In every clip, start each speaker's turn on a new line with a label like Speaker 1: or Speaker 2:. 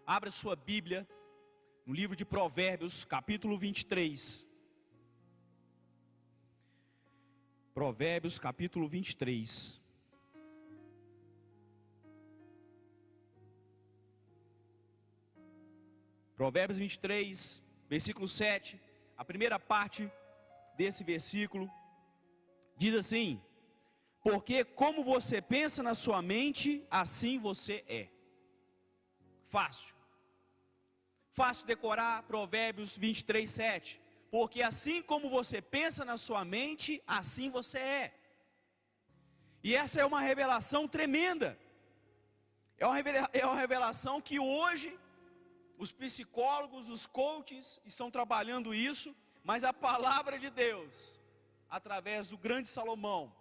Speaker 1: abra sua Bíblia no livro de Provérbios, capítulo 23. Provérbios, capítulo 23. Provérbios 23, versículo 7. A primeira parte desse versículo diz assim: porque como você pensa na sua mente, assim você é. Fácil decorar Provérbios 23, 7. Porque assim como você pensa na sua mente, assim você é. E essa é uma revelação tremenda. É uma revelação que hoje os psicólogos, os coaches estão trabalhando isso, mas a palavra de Deus, através do grande Salomão,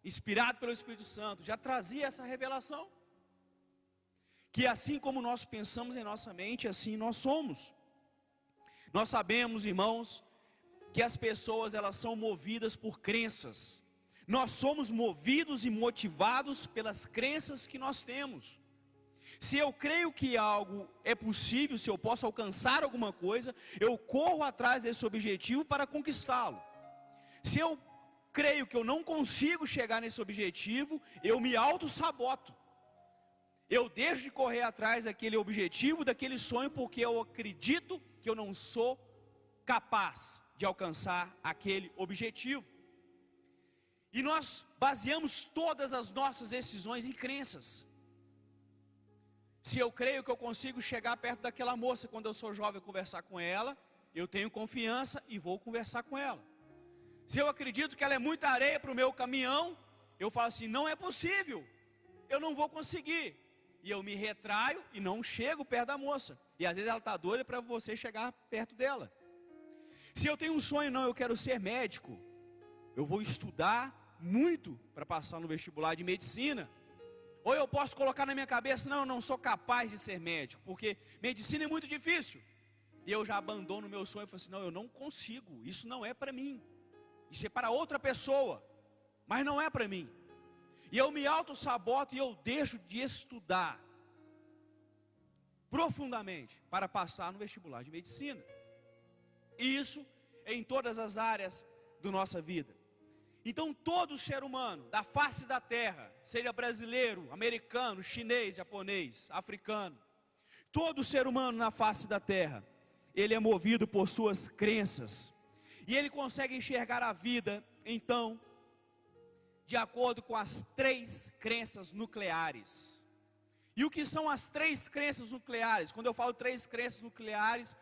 Speaker 1: inspirado pelo Espírito Santo, já trazia essa revelação. Que assim como nós pensamos em nossa mente, assim nós somos. Nós sabemos, irmãos, que as pessoas elas são movidas por crenças. Nós somos movidos e motivados pelas crenças que nós temos. Se eu creio que algo é possível, se eu posso alcançar alguma coisa, eu corro atrás desse objetivo para conquistá-lo. Se eu creio que eu não consigo chegar nesse objetivo, eu me auto-saboto. Eu deixo de correr atrás daquele objetivo, daquele sonho, porque eu acredito que eu não sou capaz de alcançar aquele objetivo. E nós baseamos todas as nossas decisões em crenças. Se eu creio que eu consigo chegar perto daquela moça quando eu sou jovem, conversar com ela, eu tenho confiança e vou conversar com ela. Se eu acredito que ela é muita areia para o meu caminhão, eu falo assim, não é possível, eu não vou conseguir. E eu me retraio e não chego perto da moça. E às vezes ela está doida para você chegar perto dela. Se eu tenho um sonho, não, eu quero ser médico, eu vou estudar muito para passar no vestibular de medicina. Ou eu posso colocar na minha cabeça, não, eu não sou capaz de ser médico, porque medicina é muito difícil. E eu já abandono o meu sonho e falo assim, não, eu não consigo, isso não é para mim. Isso é para outra pessoa, mas não é para mim. E eu me auto-saboto e eu deixo de estudar profundamente para passar no vestibular de medicina. E isso é em todas as áreas da nossa vida. Então todo ser humano da face da terra, seja brasileiro, americano, chinês, japonês, africano, todo ser humano na face da terra, ele é movido por suas crenças. E ele consegue enxergar a vida, então, de acordo com as 3 crenças nucleares. E o que são as 3 crenças nucleares? Quando eu falo 3 crenças nucleares,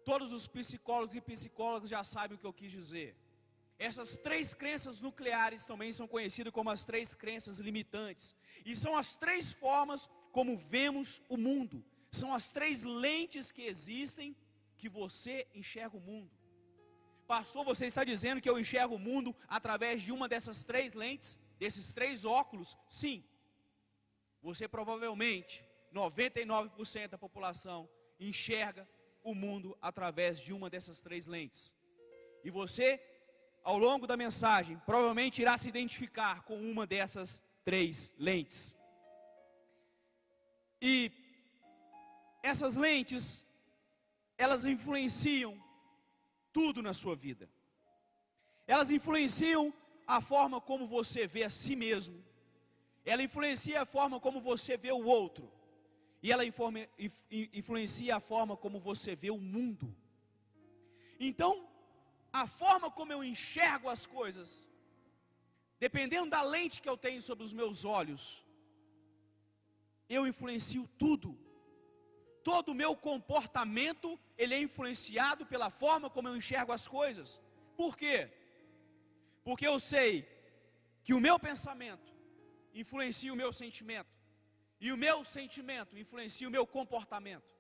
Speaker 1: todos os psicólogos e psicólogas já sabem o que eu quis dizer. Essas 3 crenças nucleares também são conhecidas como as 3 crenças limitantes. E são as 3 formas como vemos o mundo. São as 3 lentes que existem que você enxerga o mundo. Pastor, você está dizendo que eu enxergo o mundo através de uma dessas 3 lentes, desses 3 óculos? Sim. Você provavelmente, 99% da população, enxerga o mundo através de uma dessas 3 lentes. E você, ao longo da mensagem, provavelmente irá se identificar com uma dessas 3 lentes. E essas lentes, elas influenciam tudo na sua vida. Elas influenciam a forma como você vê a si mesmo. Ela influencia a forma como você vê o outro. E ela influencia a forma como você vê o mundo. Então, a forma como eu enxergo as coisas, dependendo da lente que eu tenho sobre os meus olhos, eu influencio tudo. Todo o meu comportamento, ele é influenciado pela forma como eu enxergo as coisas. Por quê? Porque eu sei que o meu pensamento influencia o meu sentimento. E o meu sentimento influencia o meu comportamento.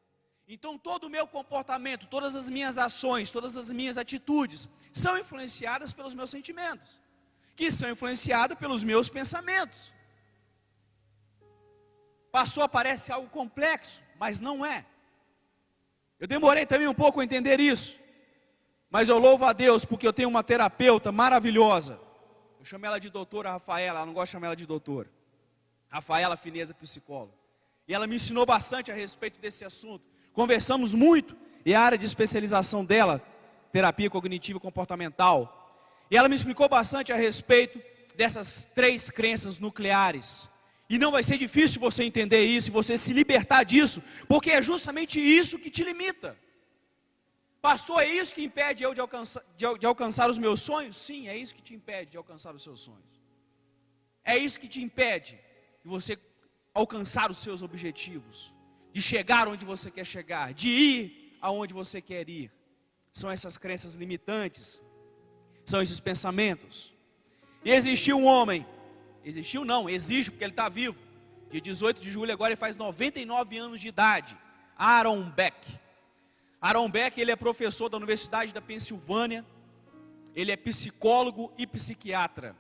Speaker 1: Então todo o meu comportamento, todas as minhas ações, todas as minhas atitudes são influenciadas pelos meus sentimentos, que são influenciadas pelos meus pensamentos. Pastor, parece algo complexo, mas não é. Eu demorei também um pouco a entender isso, mas eu louvo a Deus porque eu tenho uma terapeuta maravilhosa. Eu chamo ela de doutora Rafaela, ela não gosta de chamar ela de doutora. Rafaela Fineza, psicóloga. E ela me ensinou bastante a respeito desse assunto. Conversamos muito, e a área de especialização dela, terapia cognitiva e comportamental. E ela me explicou bastante a respeito dessas 3 crenças nucleares. E não vai ser difícil você entender isso, você se libertar disso, porque é justamente isso que te limita. Pastor, é isso que impede eu de alcançar os meus sonhos? Sim, é isso que te impede de alcançar os seus sonhos. É isso que te impede de você alcançar os seus objetivos, de chegar onde você quer chegar, de ir aonde você quer ir. São essas crenças limitantes, são esses pensamentos. E existiu um homem, existiu não, existe porque ele está vivo. Dia 18 de julho agora ele faz 99 anos de idade, Aaron Beck. Aaron Beck, ele é professor da Universidade da Pensilvânia, ele é psicólogo e psiquiatra.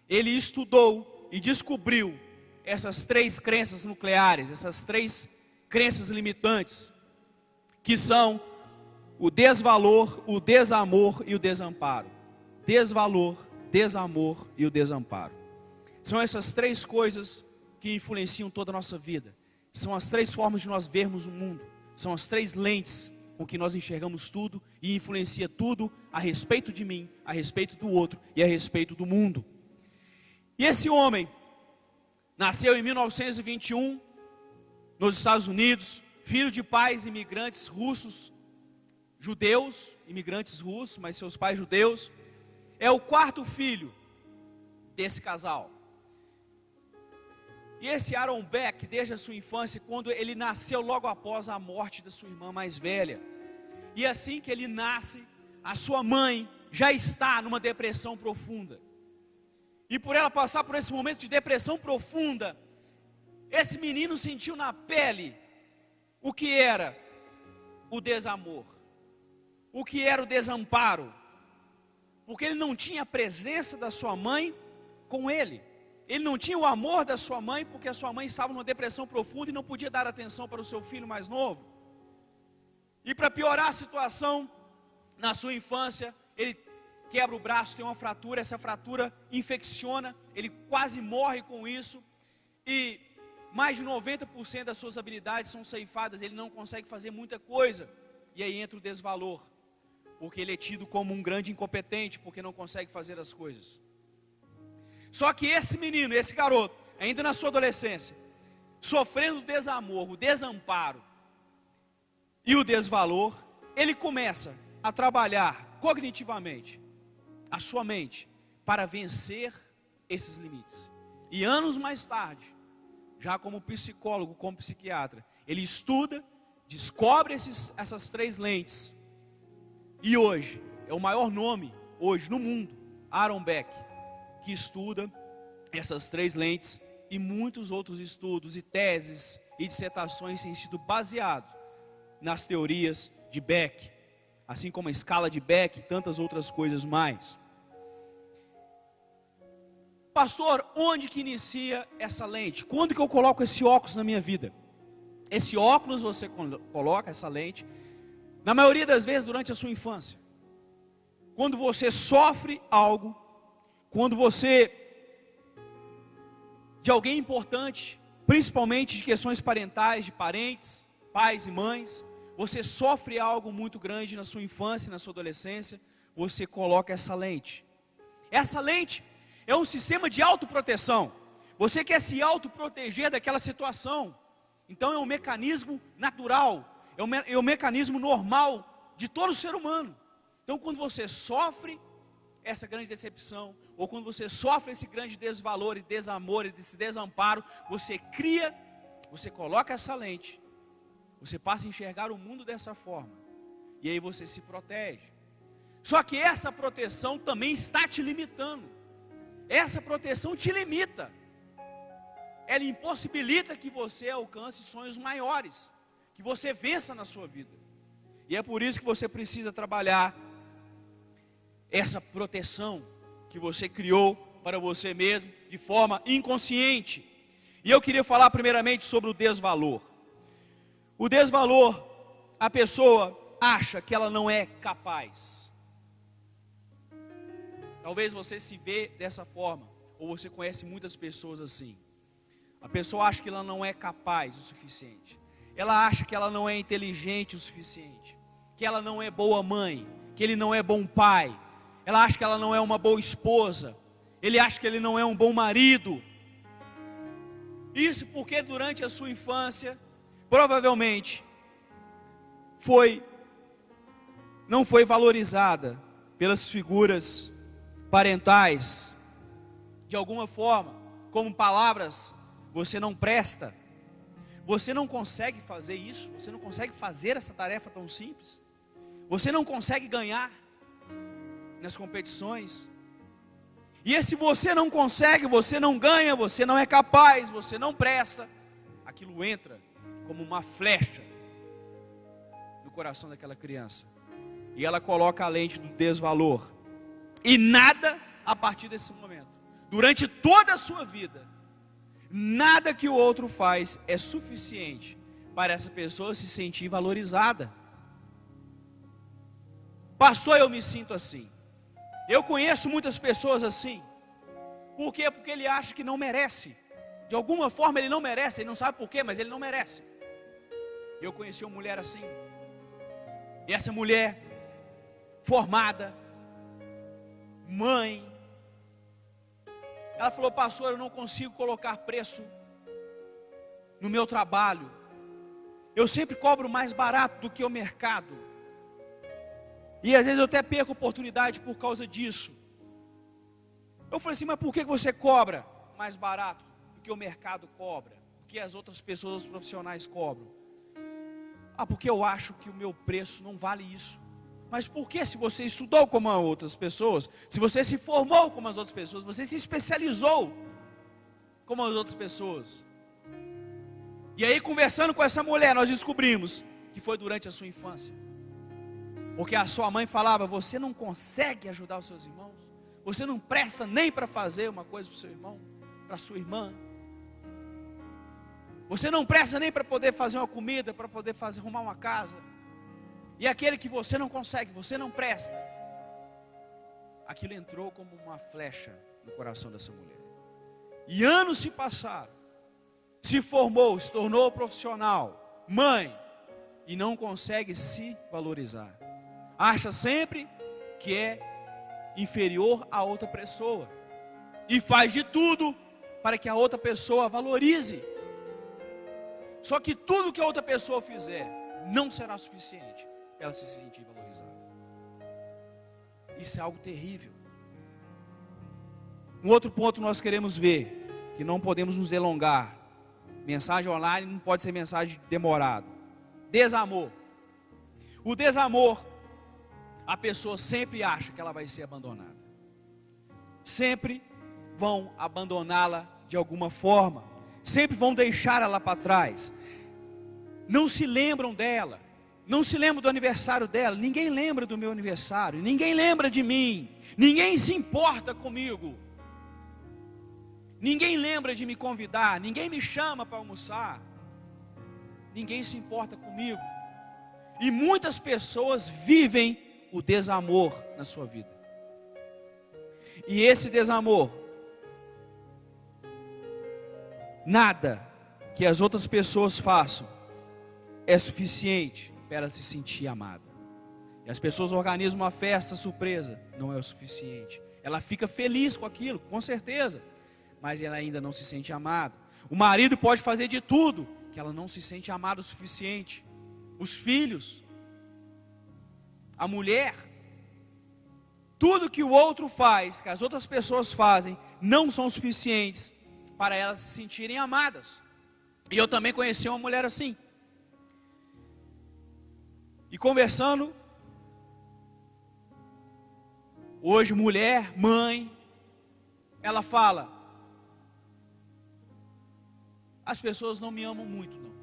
Speaker 1: Ele estudou e descobriu essas 3 crenças nucleares, essas 3 crenças limitantes, que são o desvalor, o desamor e o desamparo. Desvalor, desamor e o desamparo. São essas 3 coisas que influenciam toda a nossa vida. São as 3 formas de nós vermos o mundo. São as 3 lentes com que nós enxergamos tudo e influencia tudo a respeito de mim, a respeito do outro e a respeito do mundo. E esse homem nasceu em 1921 nos Estados Unidos, filho de pais imigrantes russos, judeus, imigrantes russos, mas seus pais judeus. É o 4º filho desse casal. E esse Aaron Beck, desde a sua infância, quando ele nasceu logo após a morte da sua irmã mais velha. E assim que ele nasce, a sua mãe já está numa depressão profunda. E por ela passar por esse momento de depressão profunda, esse menino sentiu na pele o que era o desamor, o que era o desamparo, porque ele não tinha a presença da sua mãe com ele. Ele não tinha o amor da sua mãe, porque a sua mãe estava numa depressão profunda e não podia dar atenção para o seu filho mais novo. E para piorar a situação, na sua infância, ele quebra o braço, tem uma fratura, essa fratura infecciona, ele quase morre com isso, e mais de 90% das suas habilidades são ceifadas, ele não consegue fazer muita coisa, e aí entra o desvalor, porque ele é tido como um grande incompetente, porque não consegue fazer as coisas. Só que esse menino, esse garoto, ainda na sua adolescência, sofrendo o desamor, o desamparo e o desvalor, ele começa a trabalhar cognitivamente a sua mente para vencer esses limites. E anos mais tarde, já como psicólogo, como psiquiatra, ele estuda, descobre essas 3 lentes. E hoje, é o maior nome hoje no mundo, Aaron Beck, que estuda essas 3 lentes, e muitos outros estudos e teses e dissertações têm sido baseados nas teorias de Beck, assim como a escala de Beck e tantas outras coisas mais. Pastor, onde que inicia essa lente? Quando que eu coloco esse óculos na minha vida? Esse óculos você coloca, essa lente, na maioria das vezes durante a sua infância. Quando você sofre algo, quando você, de alguém importante, principalmente de questões parentais, de parentes, pais e mães, você sofre algo muito grande na sua infância, na sua adolescência, você coloca essa lente. Essa lente é um sistema de autoproteção. Você quer se autoproteger daquela situação. Então é um mecanismo natural, é um mecanismo normal de todo ser humano. Então quando você sofre essa grande decepção, ou quando você sofre esse grande desvalor e desamor e esse desamparo, você cria, você coloca essa lente, você passa a enxergar o mundo dessa forma, e aí você se protege. Só que essa proteção também está te limitando. Essa proteção te limita. Ela impossibilita que você alcance sonhos maiores, que você vença na sua vida. E é por isso que você precisa trabalhar essa proteção que você criou para você mesmo de forma inconsciente. E eu queria falar primeiramente sobre o desvalor. O desvalor, a pessoa acha que ela não é capaz. Talvez você se vê dessa forma, ou você conhece muitas pessoas assim. A pessoa acha que ela não é capaz o suficiente. Ela acha que ela não é inteligente o suficiente. Que ela não é boa mãe. Que ele não é bom pai. Ela acha que ela não é uma boa esposa. Ele acha que ele não é um bom marido. Isso porque durante a sua infância, provavelmente, não foi valorizada pelas figuras parentais, de alguma forma, como palavras: você não presta, você não consegue fazer isso, você não consegue fazer essa tarefa tão simples, você não consegue ganhar nas competições. E esse você não consegue, você não ganha, você não é capaz, você não presta, aquilo entra como uma flecha no coração daquela criança. E ela coloca a lente do desvalor. E nada a partir desse momento, durante toda a sua vida, nada que o outro faz é suficiente para essa pessoa se sentir valorizada. Pastor, eu me sinto assim. Eu conheço muitas pessoas assim. Por quê? Porque ele acha que não merece. De alguma forma ele não merece, ele não sabe por quê, mas ele não merece. Eu conheci uma mulher assim. E essa mulher, formada, mãe, ela falou: pastor, eu não consigo colocar preço no meu trabalho. Eu sempre cobro mais barato do que o mercado. E às vezes eu até perco oportunidade por causa disso. Eu falei assim: mas por que você cobra mais barato do que o mercado cobra? Do que as outras pessoas, os profissionais cobram? Ah, porque eu acho que o meu preço não vale isso. Mas por que, se você estudou como as outras pessoas, se você se formou como as outras pessoas, você se especializou como as outras pessoas? E aí, conversando com essa mulher, nós descobrimos que foi durante a sua infância. Porque a sua mãe falava: você não consegue ajudar os seus irmãos, você não presta nem para fazer uma coisa para o seu irmão, para a sua irmã, você não presta nem para poder fazer uma comida, para poder arrumar uma casa. E aquele que você não consegue, você não presta. Aquilo entrou como uma flecha no coração dessa mulher. E anos se passaram, se formou, se tornou profissional, mãe, e não consegue se valorizar. Acha sempre que é inferior a outra pessoa, e faz de tudo para que a outra pessoa valorize. Só que tudo que a outra pessoa fizer não será suficiente para ela se sentir valorizada. Isso é algo terrível. Um outro ponto nós queremos ver, que não podemos nos delongar. Mensagem online não pode ser mensagem demorada. Desamor. O desamor, a pessoa sempre acha que ela vai ser abandonada. Sempre vão abandoná-la de alguma forma. Sempre vão deixar ela para trás. Não se lembram dela. Não se lembram do aniversário dela. Ninguém lembra do meu aniversário. Ninguém lembra de mim. Ninguém se importa comigo. Ninguém lembra de me convidar. Ninguém me chama para almoçar. Ninguém se importa comigo. E muitas pessoas vivem o desamor na sua vida. E esse desamor, nada que as outras pessoas façam é suficiente para ela se sentir amada. E as pessoas organizam uma festa surpresa, não é o suficiente. Ela fica feliz com aquilo, com certeza, mas ela ainda não se sente amada. O marido pode fazer de tudo, que ela não se sente amada o suficiente. Os filhos, a mulher, tudo que o outro faz, que as outras pessoas fazem, não são suficientes para elas se sentirem amadas. E eu também conheci uma mulher assim. E conversando, hoje mulher, mãe, ela fala: as pessoas não me amam muito, não.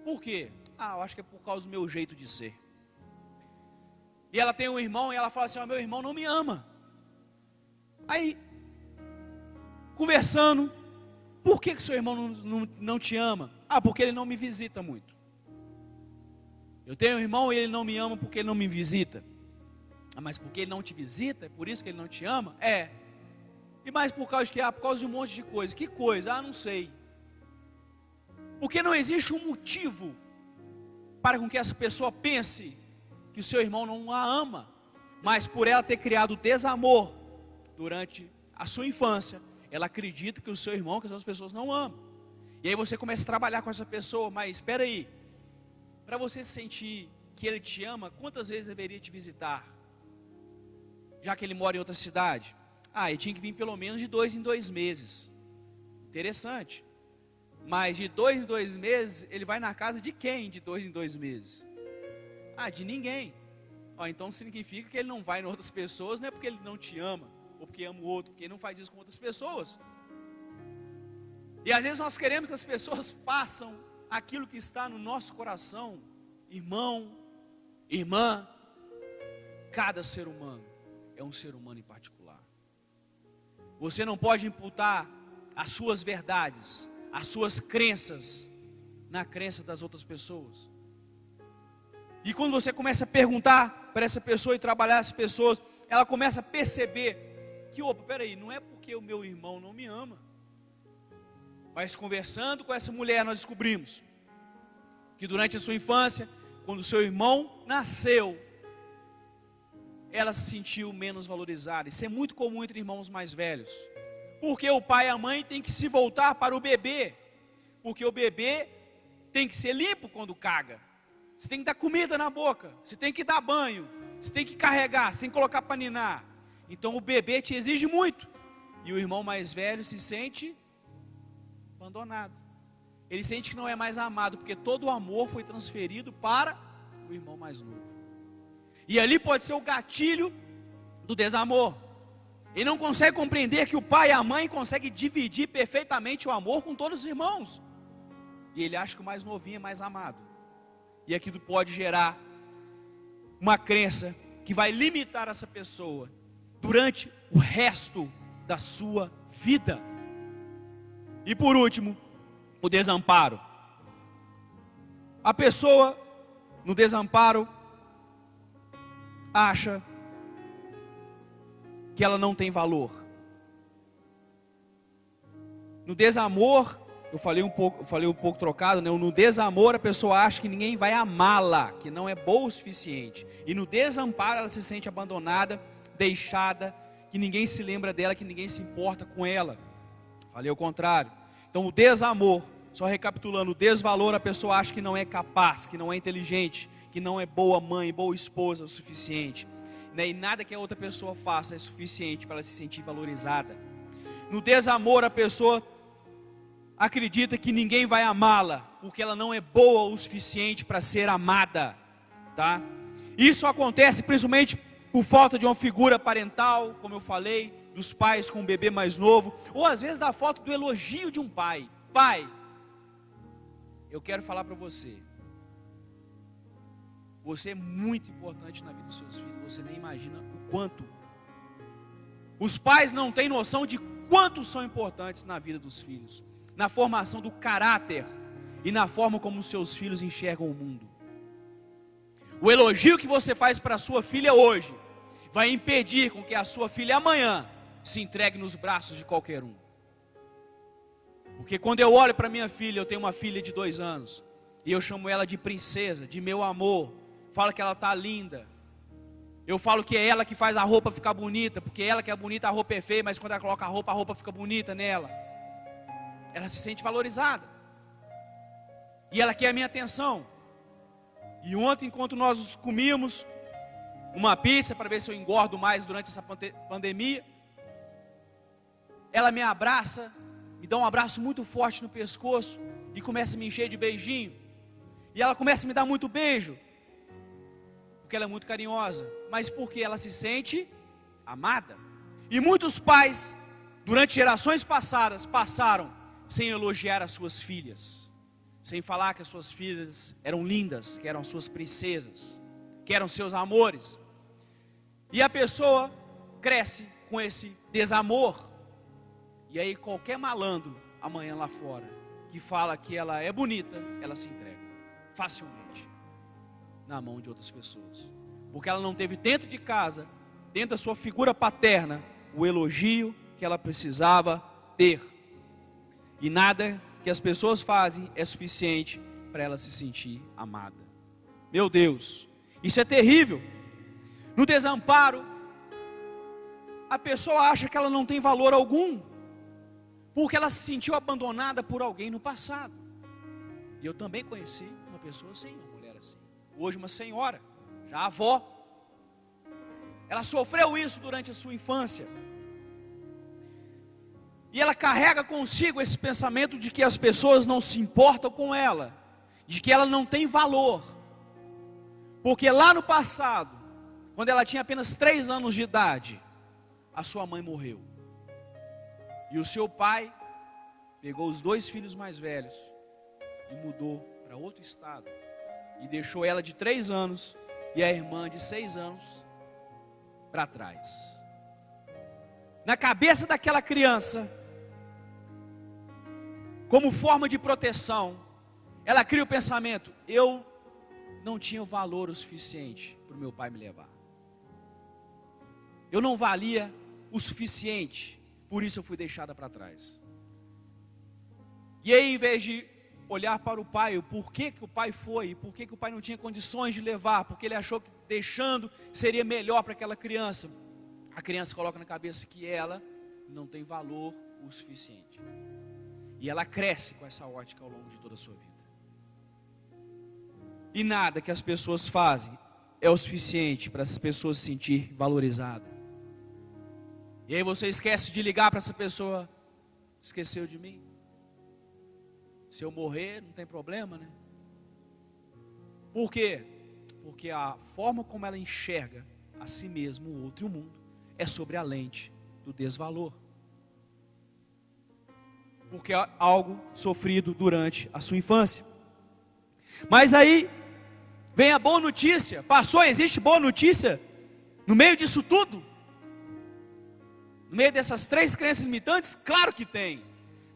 Speaker 1: Por quê? Eu acho que é por causa do meu jeito de ser. E ela tem um irmão e ela fala assim: meu irmão não me ama. Aí, conversando, por que seu irmão não te ama? Porque ele não me visita muito. Eu tenho um irmão e ele não me ama porque ele não me visita. Mas porque ele não te visita, é por isso que ele não te ama? E mais por causa de quê? Por causa de um monte de coisa. Que coisa? Não sei. Porque não existe um motivo para com que essa pessoa pense que o seu irmão não a ama, mas por ela ter criado desamor durante a sua infância, ela acredita que o seu irmão, que as outras pessoas não amam. E aí você começa a trabalhar com essa pessoa, mas espera aí, para você sentir que ele te ama, quantas vezes deveria te visitar? Já que ele mora em outra cidade? Ele tinha que vir pelo menos de 2 em 2 meses. Interessante. Mas de 2 em 2 meses, ele vai na casa de quem de 2 em 2 meses? De ninguém. Então significa que ele não vai em outras pessoas, não é porque ele não te ama, ou porque ama o outro, porque ele não faz isso com outras pessoas. E às vezes nós queremos que as pessoas façam aquilo que está no nosso coração. Irmão, irmã, cada ser humano é um ser humano em particular. Você não pode imputar as suas verdades, as suas crenças, na crença das outras pessoas. E quando você começa a perguntar para essa pessoa e trabalhar as pessoas, ela começa a perceber que, peraí, não é porque o meu irmão não me ama. Mas conversando com essa mulher, nós descobrimos que durante a sua infância, quando o seu irmão nasceu, ela se sentiu menos valorizada. Isso é muito comum entre irmãos mais velhos. Porque o pai e a mãe têm que se voltar para o bebê. Porque o bebê tem que ser limpo quando caga. Você tem que dar comida na boca. Você tem que dar banho. Você tem que carregar, você tem que colocar para ninar. Então o bebê te exige muito. E o irmão mais velho se sente abandonado. Ele sente que não é mais amado, porque todo o amor foi transferido para o irmão mais novo. E ali pode ser o gatilho do desamor. Ele não consegue compreender que o pai e a mãe conseguem dividir perfeitamente o amor com todos os irmãos. E ele acha que o mais novinho é mais amado. E aquilo pode gerar uma crença que vai limitar essa pessoa durante o resto da sua vida. E por último, o desamparo. A pessoa no desamparo acha que ela não tem valor. No desamor, eu falei um pouco trocado, né? No desamor a pessoa acha que ninguém vai amá-la, que não é boa o suficiente. E no desamparo ela se sente abandonada, deixada, que ninguém se lembra dela, que ninguém se importa com ela. Falei o contrário. Então o desamor, só recapitulando, o desvalor, a pessoa acha que não é capaz, que não é inteligente, que não é boa mãe, boa esposa o suficiente, né? E nada que a outra pessoa faça é suficiente para ela se sentir valorizada. No desamor a pessoa acredita que ninguém vai amá-la, porque ela não é boa o suficiente para ser amada, tá? Isso acontece principalmente por falta de uma figura parental, como eu falei, dos pais com um bebê mais novo, ou às vezes da falta do elogio de um pai. Pai, eu quero falar para você, você é muito importante na vida dos seus filhos, você nem imagina o quanto. Os pais não têm noção de quanto são importantes na vida dos filhos, na formação do caráter e na forma como os seus filhos enxergam o mundo. O elogio que você faz para a sua filha hoje vai impedir com que a sua filha amanhã se entregue nos braços de qualquer um. Porque quando eu olho para minha filha, eu tenho uma filha de 2 anos, e eu chamo ela de princesa, de meu amor, falo que ela está linda, eu falo que é ela que faz a roupa ficar bonita, porque ela que é bonita, a roupa é feia, mas quando ela coloca a roupa fica bonita nela. Ela se sente valorizada, e ela quer a minha atenção. E ontem, enquanto nós comíamos uma pizza, para ver se eu engordo mais durante essa pandemia, ela me abraça, me dá um abraço muito forte no pescoço, e começa a me encher de beijinho, e ela começa a me dar muito beijo, porque ela é muito carinhosa, mas porque ela se sente amada. E muitos pais, durante gerações passadas, passaram sem elogiar as suas filhas, sem falar que as suas filhas eram lindas, que eram suas princesas, que eram seus amores. E a pessoa cresce com esse desamor. E aí qualquer malandro amanhã lá fora que fala que ela é bonita, ela se entrega facilmente na mão de outras pessoas, porque ela não teve dentro de casa, dentro da sua figura paterna, o elogio que ela precisava ter. E nada que as pessoas fazem é suficiente para ela se sentir amada. Meu Deus, isso é terrível. No desamparo, a pessoa acha que ela não tem valor algum, porque ela se sentiu abandonada por alguém no passado. E eu também conheci uma pessoa assim, uma mulher assim. Hoje uma senhora, já avó. Ela sofreu isso durante a sua infância. E ela carrega consigo esse pensamento de que as pessoas não se importam com ela, de que ela não tem valor. Porque lá no passado, quando ela tinha apenas 3 anos de idade, a sua mãe morreu. E o seu pai pegou os 2 filhos mais velhos e mudou para outro estado. E deixou ela de 3 anos e a irmã de 6 anos para trás. Na cabeça daquela criança, como forma de proteção, ela cria o pensamento: eu não tinha valor o suficiente para o meu pai me levar. Eu não valia o suficiente, por isso eu fui deixada para trás. E aí, em vez de olhar para o pai, o porquê que o pai foi, e porquê que o pai não tinha condições de levar, porque ele achou que deixando seria melhor para aquela criança, a criança coloca na cabeça que ela não tem valor o suficiente. E ela cresce com essa ótica ao longo de toda a sua vida. E nada que as pessoas fazem é o suficiente para essas pessoas se sentir valorizadas. E aí você esquece de ligar para essa pessoa: esqueceu de mim? Se eu morrer, não tem problema, né? Por quê? Porque a forma como ela enxerga a si mesma, o outro e o mundo, é sobre a lente do desvalor. Porque é algo sofrido durante a sua infância. Mas aí vem a boa notícia. Passou, existe boa notícia no meio disso tudo? No meio dessas 3 crenças limitantes? Claro que tem.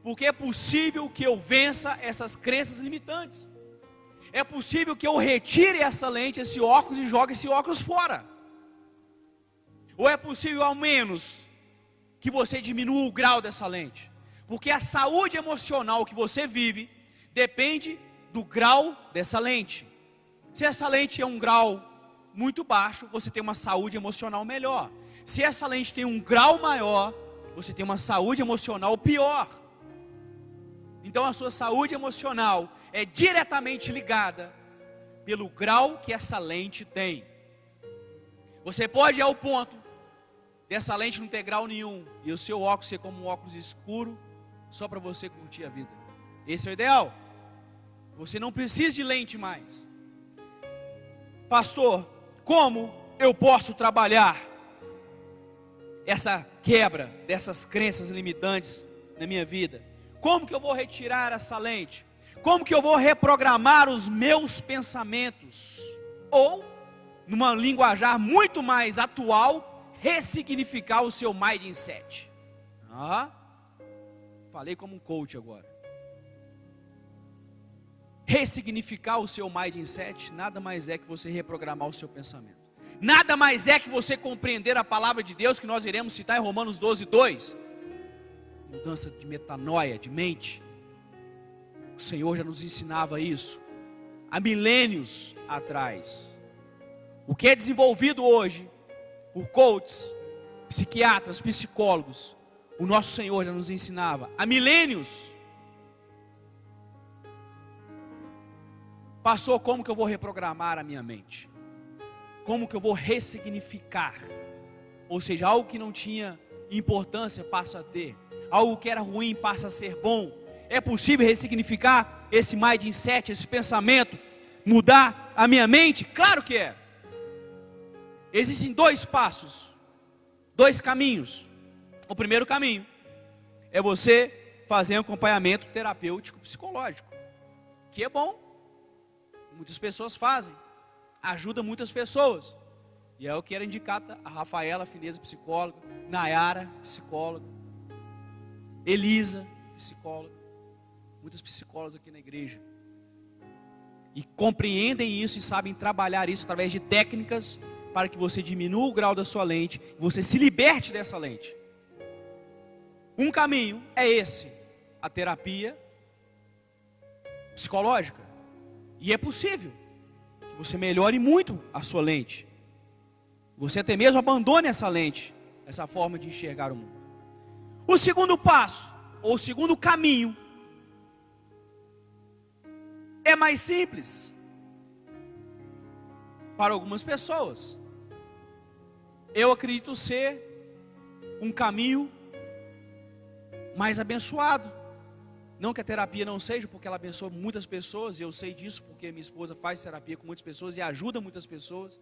Speaker 1: Porque é possível que eu vença essas crenças limitantes. É possível que eu retire essa lente, esse óculos, e jogue esse óculos fora. Ou é possível ao menos que você diminua o grau dessa lente. Porque a saúde emocional que você vive depende do grau dessa lente. Se essa lente é um grau muito baixo, você tem uma saúde emocional melhor. Se essa lente tem um grau maior, você tem uma saúde emocional pior. Então a sua saúde emocional é diretamente ligada pelo grau que essa lente tem. Você pode ir ao ponto dessa lente não ter grau nenhum e o seu óculos ser como um óculos escuro, só para você curtir a vida. Esse é o ideal. Você não precisa de lente mais. Pastor, como eu posso trabalhar essa quebra dessas crenças limitantes na minha vida? Como que eu vou retirar essa lente? Como que eu vou reprogramar os meus pensamentos? Ou, numa linguajar muito mais atual, ressignificar o seu mindset. Falei como um coach agora. Ressignificar o seu mindset nada mais é que você reprogramar o seu pensamento. Nada mais é que você compreender a palavra de Deus, que nós iremos citar em Romanos 12:2. Mudança de metanoia, de mente. O Senhor já nos ensinava isso há milênios atrás. O que é desenvolvido hoje por coaches, psiquiatras, psicólogos, o nosso Senhor já nos ensinava há milênios. Passou, como que eu vou reprogramar a minha mente? Como que eu vou ressignificar? Ou seja, algo que não tinha importância passa a ter. Algo que era ruim passa a ser bom. É possível ressignificar esse mindset, esse pensamento, mudar a minha mente? Claro que é. Existem 2 passos, 2 caminhos. O primeiro caminho é você fazer um acompanhamento terapêutico psicológico, que é bom. Muitas pessoas fazem, ajuda muitas pessoas. E eu quero indicar a Rafaela Fineza, psicóloga, Nayara, psicóloga, Elisa, psicóloga, muitas psicólogas aqui na igreja. E compreendem isso e sabem trabalhar isso através de técnicas para que você diminua o grau da sua lente e você se liberte dessa lente. Um caminho é esse, a terapia psicológica. E é possível que você melhore muito a sua lente. Você até mesmo abandone essa lente, essa forma de enxergar o mundo. O segundo passo, ou o segundo caminho, é mais simples para algumas pessoas. Eu acredito ser um caminho mais abençoado. Não que a terapia não seja, porque ela abençoa muitas pessoas, e eu sei disso, porque minha esposa faz terapia com muitas pessoas e ajuda muitas pessoas.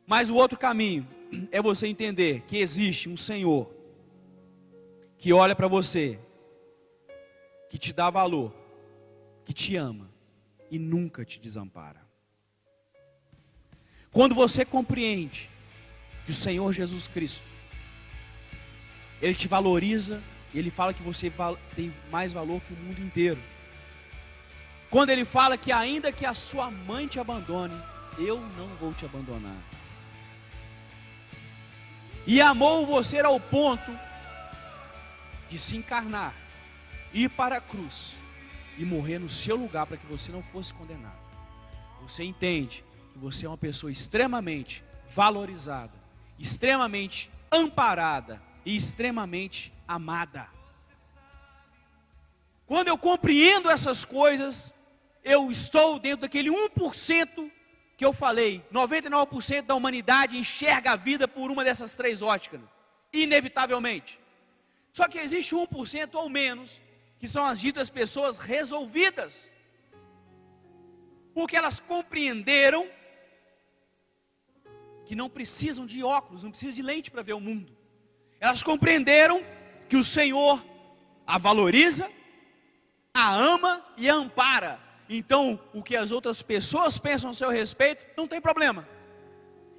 Speaker 1: Mas o outro caminho é você entender que existe um Senhor que olha para você, que te dá valor, que te ama e nunca te desampara. Quando você compreende que o Senhor Jesus Cristo, Ele te valoriza, Ele fala que você tem mais valor que o mundo inteiro. Quando Ele fala que ainda que a sua mãe te abandone, eu não vou te abandonar. E amou você ao ponto de se encarnar, ir para a cruz e morrer no seu lugar para que você não fosse condenado. Você entende que você é uma pessoa extremamente valorizada, extremamente amparada e extremamente amada. Quando eu compreendo essas coisas, eu estou dentro daquele 1% que eu falei. 99% da humanidade enxerga a vida por uma dessas três óticas, inevitavelmente. Só que existe 1% ou menos, que são as ditas pessoas resolvidas, porque elas compreenderam que não precisam de óculos, não precisam de lente para ver o mundo. Elas compreenderam que o Senhor a valoriza, a ama e a ampara. Então, o que as outras pessoas pensam ao seu respeito, não tem problema.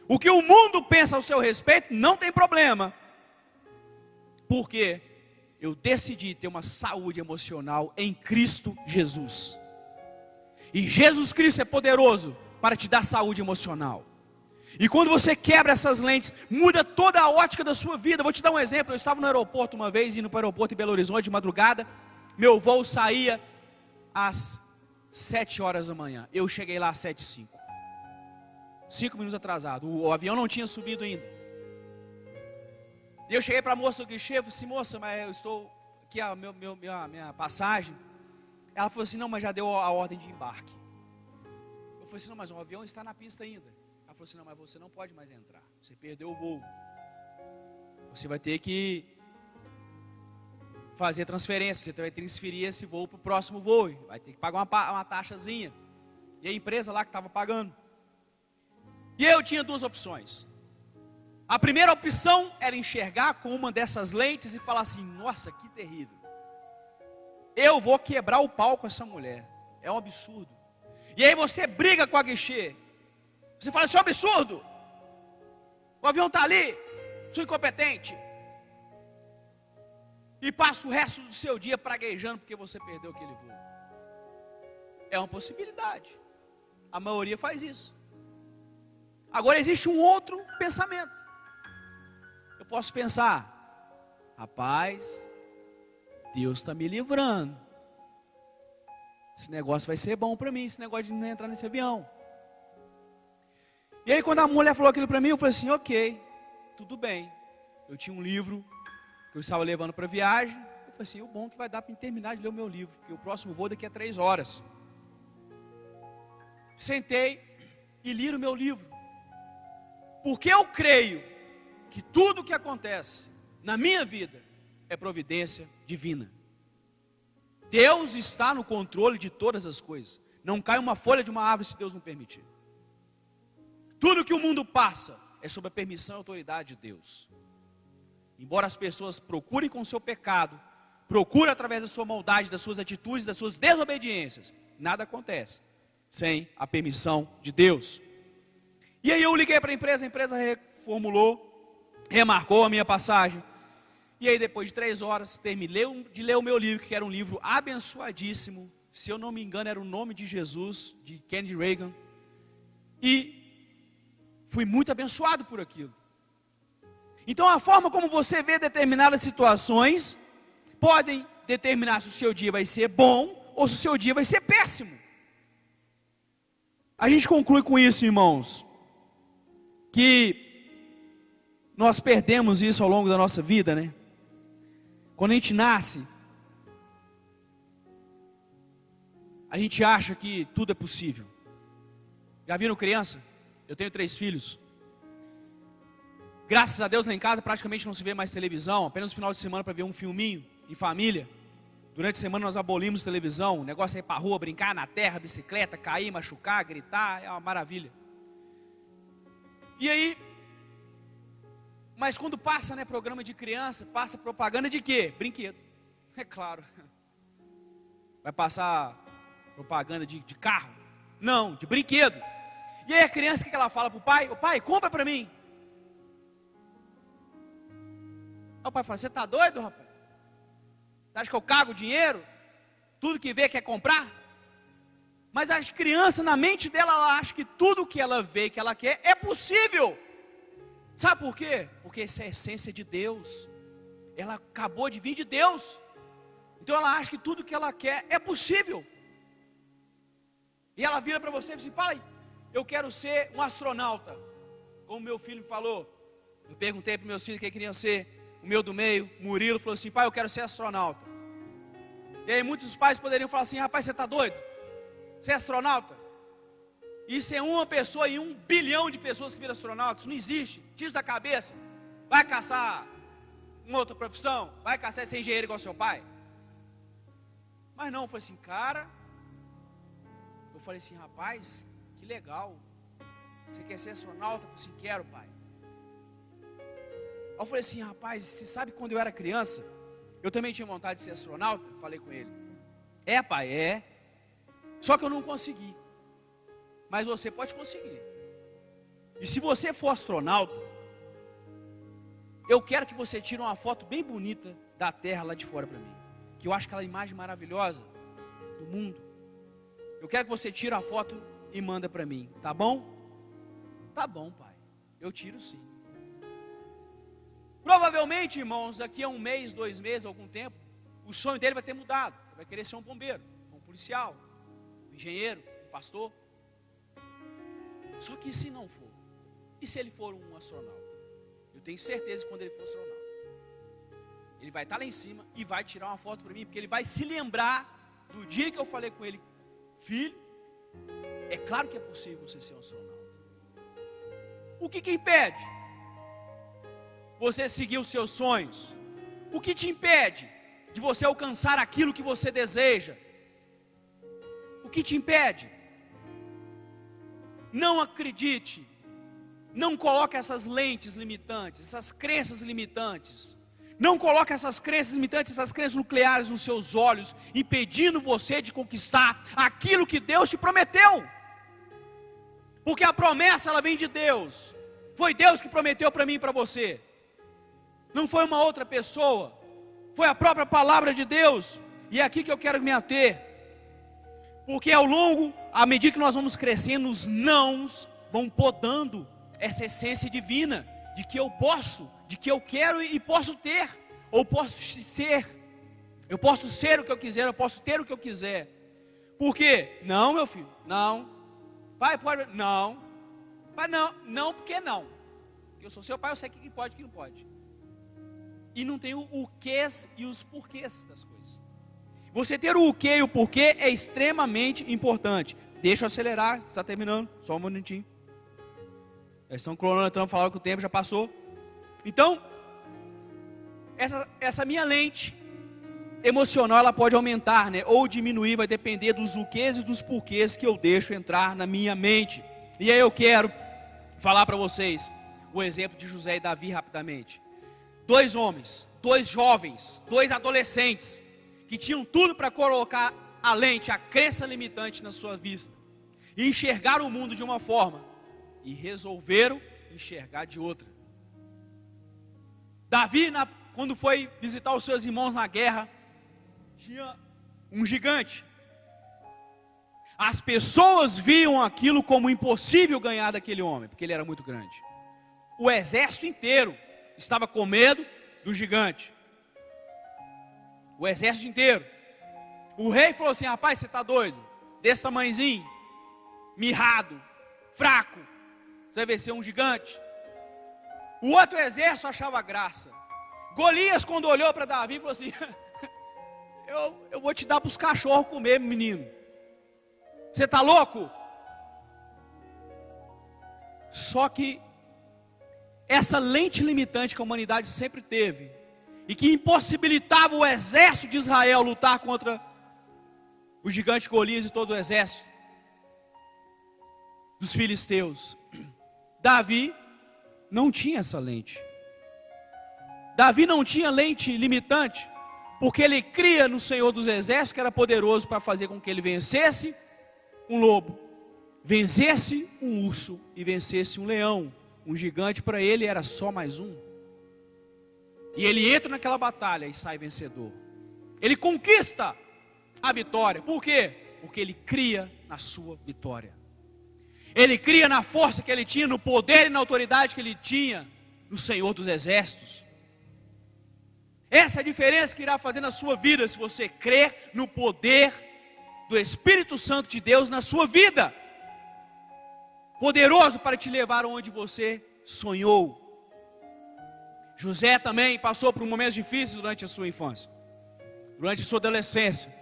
Speaker 1: O que o mundo pensa ao seu respeito, não tem problema. Porque eu decidi ter uma saúde emocional em Cristo Jesus. E Jesus Cristo é poderoso para te dar saúde emocional. E quando você quebra essas lentes, muda toda a ótica da sua vida. Vou te dar um exemplo. Eu estava no aeroporto uma vez, indo para o aeroporto em Belo Horizonte de madrugada. Meu voo saía às 7 horas da manhã. Eu cheguei lá às 7h05. 5 minutos atrasado. O avião não tinha subido ainda. E eu cheguei para a moça do guichê, falei assim, moça, mas eu estou aqui, a minha passagem. Ela falou assim, não, mas já deu a ordem de embarque. Eu falei assim, não, mas o avião está na pista ainda. Ela falou assim, não, mas você não pode mais entrar. Você perdeu o voo. Você vai ter que fazer transferência, você vai transferir esse voo para o próximo voo. Vai ter que pagar uma taxazinha. E a empresa lá que estava pagando. E eu tinha duas opções. A primeira opção era enxergar com uma dessas lentes e falar assim, nossa, que terrível. Eu vou quebrar o pau com essa mulher. É um absurdo. E aí você briga com a guichê. Você fala, isso é um absurdo. O avião está ali, sou incompetente. E passa o resto do seu dia praguejando porque você perdeu aquele voo. É uma possibilidade. A maioria faz isso. Agora existe um outro pensamento. Eu posso pensar, rapaz, Deus está me livrando. Esse negócio vai ser bom para mim, esse negócio de não entrar nesse avião. E aí quando a mulher falou aquilo para mim, eu falei assim, ok, tudo bem. Eu tinha um livro que eu estava levando para viagem. Eu falei assim, o bom é que vai dar para terminar de ler o meu livro, porque o próximo voo daqui a 3 horas. Sentei e li o meu livro. Porque eu creio que tudo o que acontece na minha vida é providência divina. Deus está no controle de todas as coisas. Não cai uma folha de uma árvore se Deus não permitir. Tudo que o mundo passa é sob a permissão e autoridade de Deus. Embora as pessoas procurem com o seu pecado, procurem através da sua maldade, das suas atitudes, das suas desobediências, nada acontece sem a permissão de Deus. E aí eu liguei para a empresa reformulou, remarcou a minha passagem. E aí depois de 3 horas, terminei de ler o meu livro, que era um livro abençoadíssimo. Se eu não me engano, era o Nome de Jesus, de Kennedy Reagan. E fui muito abençoado por aquilo. Então a forma como você vê determinadas situações podem determinar se o seu dia vai ser bom ou se o seu dia vai ser péssimo. A gente conclui com isso, irmãos, que nós perdemos isso ao longo da nossa vida, né? Quando a gente nasce, a gente acha que tudo é possível. Já viram criança? Eu tenho 3 filhos. Graças a Deus lá em casa praticamente não se vê mais televisão, apenas no final de semana para ver um filminho em família. Durante a semana nós abolimos televisão, o negócio é ir para a rua, brincar na terra, bicicleta, cair, machucar, gritar, é uma maravilha. E aí, mas quando passa, né, programa de criança, passa propaganda de quê? Brinquedo, é claro. Vai passar propaganda de carro? Não, de brinquedo. E aí a criança, o que ela fala para o pai? O pai, compra para mim. Aí o pai fala, você está doido, rapaz? Você acha que eu cago dinheiro? Tudo que vê quer comprar? Mas as crianças, na mente dela, ela acha que tudo que ela vê, que ela quer, é possível. Sabe por quê? Porque essa é a essência de Deus. Ela acabou de vir de Deus. Então ela acha que tudo que ela quer é possível. E ela vira para você e diz assim, pai, eu quero ser um astronauta. Como meu filho me falou. Eu perguntei para meus filhos quem queriam ser. O meu do meio, Murilo, falou assim, pai, eu quero ser astronauta. E aí muitos pais poderiam falar assim, rapaz, você está doido? Você é astronauta? Isso é uma pessoa em 1 bilhão de pessoas que viram astronautas. Isso não existe. Tira isso da cabeça. Vai caçar uma outra profissão? Vai caçar ser engenheiro igual seu pai? Mas não, foi assim, cara. Eu falei assim, rapaz, que legal. Você quer ser astronauta? Eu falei assim, quero, pai. Eu falei assim, rapaz, você sabe que quando eu era criança, eu também tinha vontade de ser astronauta? Falei com ele. É, pai, é. Só que eu não consegui. Mas você pode conseguir. E se você for astronauta, eu quero que você tire uma foto bem bonita da Terra lá de fora para mim. Que eu acho aquela imagem maravilhosa do mundo. Eu quero que você tire a foto e manda para mim, tá bom? Tá bom, pai. Eu tiro sim. Provavelmente, irmãos, daqui a 1 mês, 2 meses, algum tempo, o sonho dele vai ter mudado. Ele vai querer ser um bombeiro, um policial, um engenheiro, um pastor. Só que se não for, e se ele for um astronauta? Eu tenho certeza que quando ele for astronauta, ele vai estar lá em cima e vai tirar uma foto para mim, porque ele vai se lembrar do dia que eu falei com ele, filho, é claro que é possível você ser um astronauta. O que impede você seguir os seus sonhos? O que te impede de você alcançar aquilo que você deseja? O que te impede? Não acredite, não coloque essas lentes limitantes, essas crenças limitantes. Não coloque essas crenças limitantes, essas crenças nucleares nos seus olhos, impedindo você de conquistar aquilo que Deus te prometeu. Porque a promessa, ela vem de Deus. Foi Deus que prometeu para mim e para você. Não foi uma outra pessoa, foi a própria palavra de Deus. E é aqui que eu quero me ater, porque ao longo, à medida que nós vamos crescendo, os nãos vão podando essa essência divina, de que eu posso, de que eu quero e posso ter, ou posso ser, eu posso ser o que eu quiser, eu posso ter o que eu quiser. Por quê? Não, meu filho, não. Pai, pode? Não. Pai, não, porque não. Porque eu sou seu pai, eu sei o que pode e o que não pode. E não tem o quês e os porquês das coisas. Você ter o que e o porquê é extremamente importante. Deixa eu acelerar, está terminando, só um minutinho. Já estão cronometrando, falaram que o tempo já passou. Então, essa minha lente emocional, ela pode aumentar, né? Ou diminuir, vai depender dos o quês e dos porquês que eu deixo entrar na minha mente. E aí eu quero falar para vocês o exemplo de José e Davi rapidamente. 2 homens, 2 jovens, 2 adolescentes, que tinham tudo para colocar a lente, a crença limitante na sua vista, e enxergaram o mundo de uma forma, e resolveram enxergar de outra. Davi, quando foi visitar os seus irmãos na guerra, tinha um gigante. As pessoas viam aquilo como impossível ganhar daquele homem, porque ele era muito grande. O exército inteiro estava com medo do gigante. O exército inteiro. O rei falou assim: rapaz, você está doido? Desse tamanhozinho, mirrado, fraco, você vai vencer um gigante? O outro exército achava graça. Golias, quando olhou para Davi, falou assim: eu vou te dar para os cachorros comer, menino. Você está louco? Só que essa lente limitante que a humanidade sempre teve, e que impossibilitava o exército de Israel lutar contra o gigante Golias e todo o exército dos filisteus, Davi não tinha essa lente. Davi não tinha lente limitante, porque ele cria no Senhor dos Exércitos, que era poderoso para fazer com que ele vencesse um lobo, vencesse um urso e vencesse um leão. Um gigante para ele era só mais um. E ele entra naquela batalha e sai vencedor. Ele conquista a vitória. Por quê? Porque ele cria na sua vitória. Ele cria na força que ele tinha, no poder e na autoridade que ele tinha no Senhor dos Exércitos. Essa é a diferença que irá fazer na sua vida, se você crer no poder do Espírito Santo de Deus na sua vida. Poderoso para te levar onde você sonhou. José também passou por momentos difíceis durante a sua infância, durante a sua adolescência.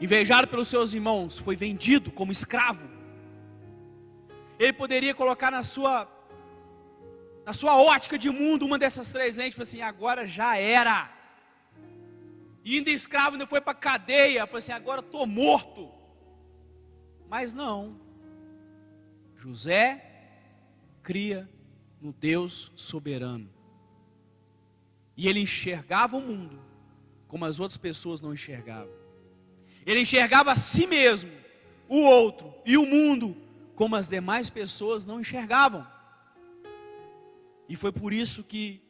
Speaker 1: Invejado pelos seus irmãos, foi vendido como escravo. Ele poderia colocar na sua ótica de mundo uma dessas três lentes, falou assim: agora já era. E ainda escravo, ainda foi para a cadeia, falou assim: agora estou morto. Mas não. José cria no Deus soberano. E ele enxergava o mundo como as outras pessoas não enxergavam. Ele enxergava a si mesmo, o outro e o mundo como as demais pessoas não enxergavam. E foi por isso que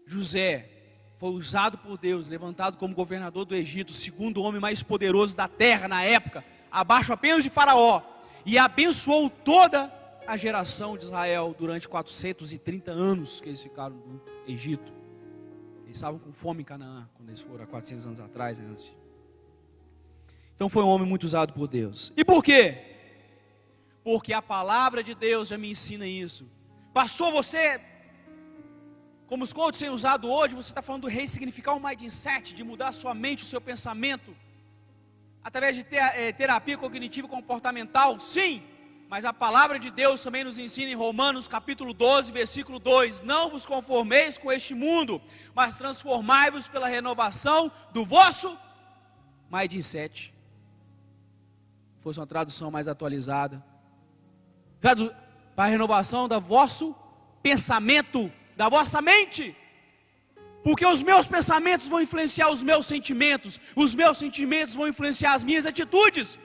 Speaker 1: José foi usado por Deus, levantado como governador do Egito, o segundo homem mais poderoso da terra na época, abaixo apenas de Faraó, e abençoou toda a geração de Israel durante 430 anos que eles ficaram no Egito. Eles estavam com fome em Canaã, quando eles foram há 400 anos atrás, né? Então foi um homem muito usado por Deus. E por quê? Porque a palavra de Deus já me ensina isso. Pastor, você, como os coaches têm usado hoje, você está falando do ressignificar o mindset, de mudar a sua mente, o seu pensamento, através de terapia cognitivo comportamental. Sim, mas a palavra de Deus também nos ensina em Romanos capítulo 12, versículo 2: não vos conformeis com este mundo, mas transformai-vos pela renovação do vosso mindset. Fosse uma tradução mais atualizada, para a renovação do vosso pensamento, da vossa mente. Porque os meus pensamentos vão influenciar os meus sentimentos vão influenciar as minhas atitudes.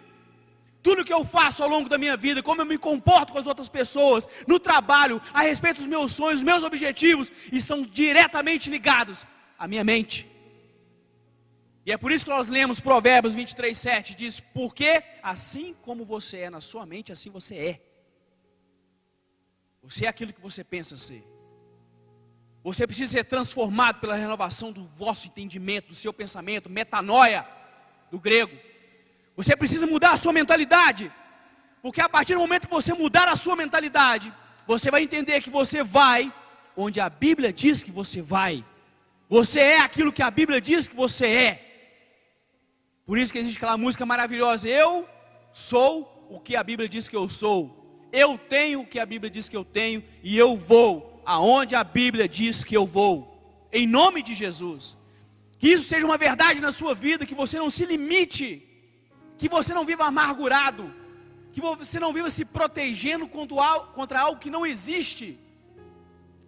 Speaker 1: Tudo que eu faço ao longo da minha vida, como eu me comporto com as outras pessoas, no trabalho, a respeito dos meus sonhos, dos meus objetivos, estão diretamente ligados à minha mente. E é por isso que nós lemos Provérbios 23:7, diz: porque assim como você é na sua mente, assim você é. Você é aquilo que você pensa ser. Você precisa ser transformado pela renovação do vosso entendimento, do seu pensamento, metanoia, do grego. Você precisa mudar a sua mentalidade, porque a partir do momento que você mudar a sua mentalidade, você vai entender que você vai onde a Bíblia diz que você vai. Você é aquilo que a Bíblia diz que você é. Por isso que existe aquela música maravilhosa: eu sou o que a Bíblia diz que eu sou. Eu tenho o que a Bíblia diz que eu tenho, e eu vou aonde a Bíblia diz que eu vou, em nome de Jesus. Que isso seja uma verdade na sua vida, que você não se limite, que você não viva amargurado, que você não viva se protegendo contra algo que não existe,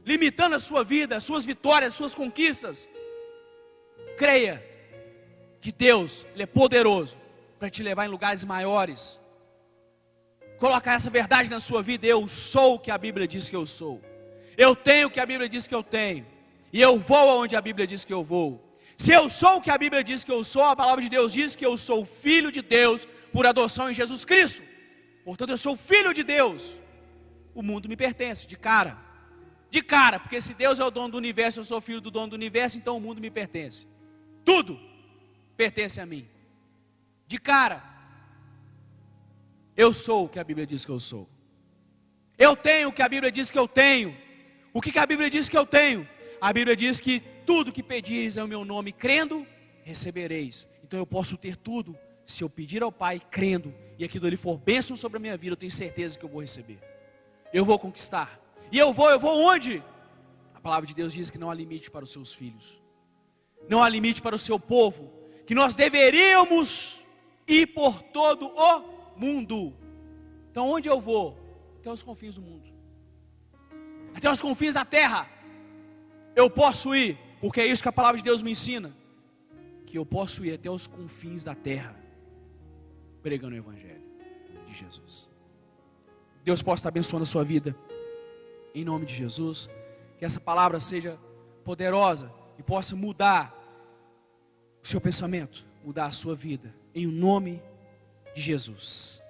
Speaker 1: limitando a sua vida, as suas vitórias, as suas conquistas. Creia que Deus, Ele é poderoso para te levar em lugares maiores. Colocar essa verdade na sua vida: eu sou o que a Bíblia diz que eu sou, eu tenho o que a Bíblia diz que eu tenho, e eu vou aonde a Bíblia diz que eu vou. Se eu sou o que a Bíblia diz que eu sou, a palavra de Deus diz que eu sou filho de Deus por adoção em Jesus Cristo. Portanto, eu sou filho de Deus. O mundo me pertence de cara. De cara, porque se Deus é o dono do universo, eu sou filho do dono do universo, então o mundo me pertence. Tudo pertence a mim. De cara, eu sou o que a Bíblia diz que eu sou. Eu tenho o que a Bíblia diz que eu tenho. O que a Bíblia diz que eu tenho? A Bíblia diz que tudo que pedires em meu nome, crendo, recebereis. Então eu posso ter tudo, se eu pedir ao Pai, crendo, e aquilo ali for bênção sobre a minha vida, eu tenho certeza que eu vou receber. Eu vou conquistar. E eu vou onde? A palavra de Deus diz que não há limite para os seus filhos. Não há limite para o seu povo. Que nós deveríamos ir por todo o mundo. Então onde eu vou? Até os confins do mundo. Até os confins da terra. Eu posso ir, porque é isso que a palavra de Deus me ensina. Que eu posso ir até os confins da terra, pregando o Evangelho de Jesus. Deus possa estar abençoando a sua vida, em nome de Jesus. Que essa palavra seja poderosa e possa mudar o seu pensamento, mudar a sua vida, em nome de Jesus.